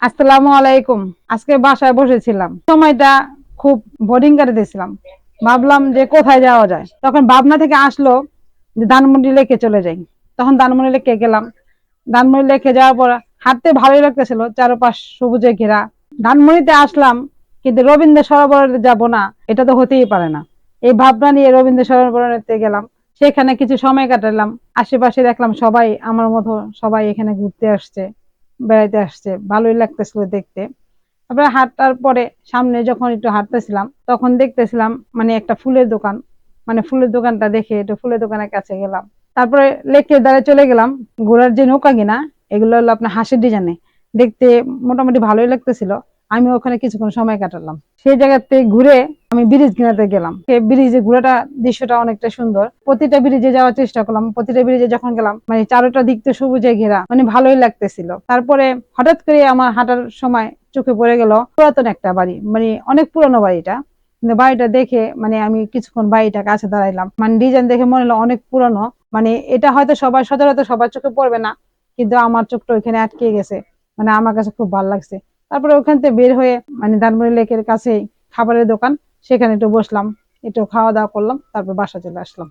আসসালামু আলাইকুম। আজকে বাসায় বসেছিলাম, সময়টা খুব বোরিং কাটাতেছিলাম। ভাবলাম যে কোথায় যাওয়া যায়, তখন ভাবনা থেকে আসলো যে ধানমন্ডি লেকে চলে যাই। তখন ধানমন্ডি লেকে গেলাম। ধানমন্ডি লেকে যাওয়ার পর হাঁটতে ভালোই লাগতেছিল, চারপাশ সবুজে ঘেরা। ধানমন্ডিতে আসলাম, কিন্তু রবীন্দ্র সরোবরে যাব না, এটা তো হতেই পারে না। এই ভাবনা নিয়ে রবীন্দ্র সরোবরেতে গেলাম। সেখানে কিছু সময় কাটালাম। আশেপাশে দেখলাম সবাই আমার মতো, সবাই এখানে ঘুরতে আসছে, বেড়াইতে আসছে, ভালোই লাগতেছিল দেখতে। তারপরে হাঁটার পরে সামনে যখন একটু হাঁটতেছিলাম, তখন দেখতেছিলাম মানে একটা ফুলের দোকান। মানে ফুলের দোকানটা দেখে একটু ফুলের দোকানের কাছে গেলাম। তারপরে লেকের ধারে চলে গেলাম। ঘোড়ার যে নৌকা কিনা, এগুলো হলো আপনার হাঁসের ডিজাইনে, দেখতে মোটামুটি ভালোই লাগতেছিল। আমি ওখানে কিছুক্ষণ সময় কাটালাম। সেই জায়গাতে ঘুরে আমি ব্রিজ কিনাতে গেলাম। সেই ব্রিজে ঘোরাটা দৃশ্যটা অনেকটা সুন্দর। প্রতিটা ব্রিজে যাওয়ার চেষ্টা করলাম। প্রতিটা ব্রিজে যখন গেলাম, মানে চারোটা দিক তো সবুজে ঘেরা, মানে ভালোই লাগতেছিল। তারপরে হঠাৎ করে আমার হাঁটার সময় চোখে পড়ে গেল পুরাতন একটা বাড়ি, মানে অনেক পুরনো বাড়িটা। কিন্তু বাড়িটা দেখে মানে আমি কিছুক্ষণ বাড়িটা কাছে দাঁড়াইলাম, মানে ডিজাইন দেখে মনে হলো অনেক পুরনো। মানে এটা হয়তো সবাই সচরাচর সবার চোখে পড়বে না, কিন্তু আমার চোখটা ওইখানে আটকে গেছে। মানে আমার কাছে খুব ভালো লাগছে। তারপরে ওখান থেকে বের হয়ে মানে ধানমন্ডি লেকের কাছে খাবারের দোকান, সেখানে একটু বসলাম, একটু খাওয়া দাওয়া করলাম, তারপর বাসা চলে আসলাম।